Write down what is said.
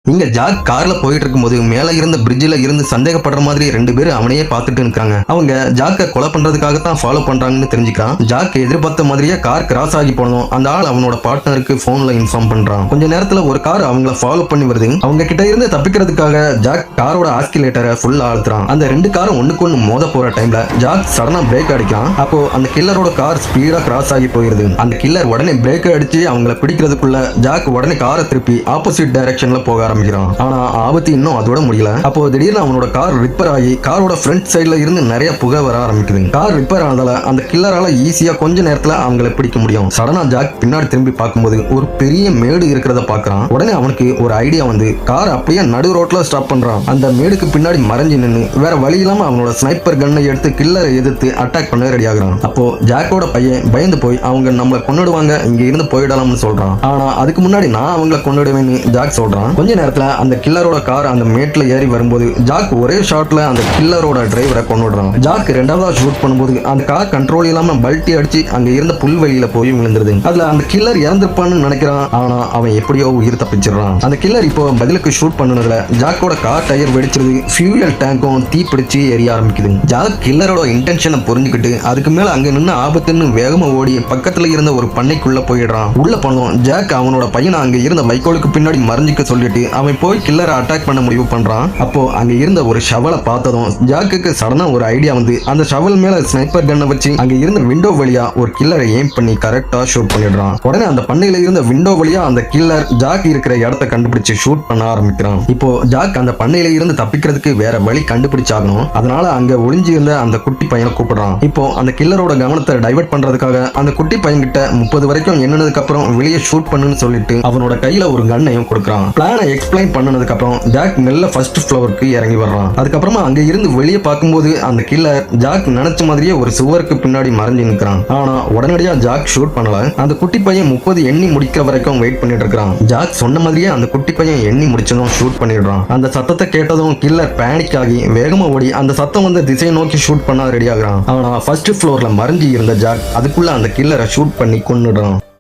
இங்க ஜாக் கார்ல போயிட்டு இருக்கும்போது மேல இருந்த பிரிட்ஜில இருந்து சந்தேகப்படுற மாதிரி ரெண்டு பேரும் அவனையே பார்த்துட்டு இருக்காங்க. அவங்க ஜாக்க கொலை பண்றதுக்காகத்தான் ஃபாலோ பண்றாங்கன்னு தெரிஞ்சுக்கிறான். ஜாக் எதிர்பார்த்த மாதிரியே கார் கிராஸ் ஆகி போனதும் அந்த ஆள் அவனோட பார்ட்னருக்கு போன்ல இன்ஃபார்ம் பண்றான். கொஞ்ச நேரத்துல ஒரு கார் அவங்கள ஃபாலோ பண்ணி வருது. அவங்க கிட்ட இருந்து தப்பிக்கிறதுக்காக ஜாக் காரோட ஆஸ்கிலேட்டரை ஃபுல்லா அழுத்துறான். அந்த ரெண்டு காரும் ஒண்ணுக்கு ஒண்ணு மோத போற டைம்ல ஜாக் சடனா பிரேக் அடிக்கிறான். அப்போ அந்த கில்லரோட கார் ஸ்பீடா கிராஸ் ஆகி போயிருது. அந்த கில்லர் உடனே பிரேக் அடிச்சு அவங்கள பிடிக்கிறதுக்குள்ள ஜாக் உடனே காரை திருப்பி ஆப்போசிட் டைரக்ஷன்ல போக ஆரம்பிக்கிறான். ஆனா ஆபத்து இன்னும் அதோட முடியல. அப்போ திடீர்னு அவனோட கார் ரிப்பேர் ஆகி காரோட ஃப்ரண்ட் சைடுல இருந்து நிறைய புகை வர ஆரம்பிக்குது. கார் ரிப்பேர் ஆனதால அந்த கில்லரால ஈஸியா கொஞ்ச நேரத்துல அவங்களை பிடிக்க முடியும். சடனா ஜாக் பின்னாடி திரும்பி பார்க்கும்போது ஒரு பெரிய மேடு இருக்கிறத பாக்குறான். உடனே அவனுக்கு ஒரு ஐடியா வந்து கார் அப்படியே நடு ரோட்ல ஸ்டாப் பண்றான். அந்த மேடுக்கு பின்னாடி மறைஞ்சு நின்று வேற வழி இல்லாம அவனோட ஸ்னைப்பர் கன்னை எடுத்து கில்லரை எதிர்த்து அட்டாக் பண்ண ரெடி ஆகுறான். அப்போ ஜாக்கோட பையன் பயந்து போய் அவங்க நம்மளை கொன்னுடுவாங்க, இங்க இருந்து போயிடலாம்னு சொல்றான். ஆனா அதுக்கு முன்னாடி நான் அவங்களை கொன்னுடுவேன்னு ஜாக் சொல்றான். கொஞ்ச நேரத்துல அந்த கில்லரோட கார் அந்த மேட்ல ஏறி வரும்போது ஜாக் ஒரே ஷாட்ல அந்த கில்லரோட டிரைவரை கொன்னுடுறான். ஜாக் ரெண்டாவதா ஷூட் பண்ணும்போது அந்த கார் கண்ட்ரோல் இல்லாம பல்ட்டி அடிச்சு அங்க இருந்த புல்வெளியில போய் விழுந்துருது. அதுல அந்த கில்லர் இறந்துருப்பான்னு நினைக்கிறான். ஆனா அவன் எப்படியோ உயிர் தப்பிச்சிடறான். அந்த கில்லர் இப்போ பதிலுக்கு ஷூட் பண்ணதுல ஜாக்கோட கார் டயர் வெடிச்சிருது. ஃபியூயல் டேங்கும் தீ பிடிச்சு எரிய ஆரம்பிக்குது. ஜாக் கில்லரோட இன்டென்ஷனை புரிஞ்சுக்கிட்டு அதுக்கு மேல அங்க நின்று ஆபத்துன்னு வேகமா ஓடி பக்கத்துல இருந்த ஒரு பண்ணைக்குள்ள போயிடுறான். உள்ள போனோம் ஜாக் அவனோட பையனை அங்க இருந்த வைக்கோலுக்கு பின்னாடி மறைஞ்சிக்க சொல்லிட்டு அவன் போய் கில்லரை அட்டாக் பண்ண முடிவு பண்றான். அப்போ அங்க இருந்த ஒரு ஷவலை பார்த்ததும் ஜாக்குக்கு சடனா ஒரு ஐடியா வந்து அந்த ஷவல் மேல ஸ்னைப்பர் கன்னை வச்சு அங்க இருந்த விண்டோ வழியா ஒரு கில்லரை எய்ம் பண்ணி கரெக்டா ஷூட் பண்ணிடுறான். உடனே அந்த பண்ணையில இருந்த விண்டோ வழியா அந்த கில்லர் ஜாக் இருக்கிற இடத்தை கண்டுபிடிச்சு ஷூட் பண்ண ஆரம்பிக்கிறான். இப்போ ஜாக் அந்த பண்ணையில இருந்து தப்பிக்கிறதுக்கு வேற வழி கண்டுபிடிச்சாகணும். அதனால அங்க ஒளிஞ்சு இருந்த அந்த குட்டி பையனை கூப்பிடுறான். இப்போ அந்த கில்லரோட கவனத்தை டைவர்ட் பண்றதுக்காக அந்த குட்டி பையன் கிட்ட 30 வரைக்கும் எண்ணினதுக்கு அப்புறம் வெளியே ஷூட் பண்ணுன்னு சொல்லிட்டு அவனோட கையில ஒரு கன்னையும் கொடுக்குறான். பிளானை எக்ஸ்பிளைன் பண்ணதுக்கு அப்புறம் ஜாக் மெல்ல ஃபர்ஸ்ட் ஃப்ளோருக்கு இறங்கி வர்றான். அதுக்கப்புறமா அங்க இருந்து வெளியே பார்க்கும்போது அந்த கில்லர் ஜாக் நினைச்ச மாதிரியே ஒரு சுவருக்கு பின்னாடி மறைஞ்சு நிற்கிறான். ஆனா உடனடியா ஜாக் ஷூட் பண்ணல. அந்த குட்டி பையன் 30 எண்ணி முடிக்கிற வரைக்கும் வெயிட் பண்ணிட்டு இருக்கான். ஜாக் சொன்ன மாதிரியே அந்த குட்டி பையன் எண்ணி முடிச்சதும் ஷூட் பண்ணிடுறான். அந்த சத்தத்தை கேட்டதும் கில்லர் பேனிக் ஆகி வேகமா ஓடி அந்த சத்தம் வந்த திசையை நோக்கி ஷூட் பண்ண ரெடி ஆகுறான். ஆனா ஃபர்ஸ்ட் ஃப்ளோர்ல மறைஞ்சு இருந்த ஜாக் அதுக்குள்ள அந்த கில்லரை ஷூட் பண்ணி கொன்னுடுறான்.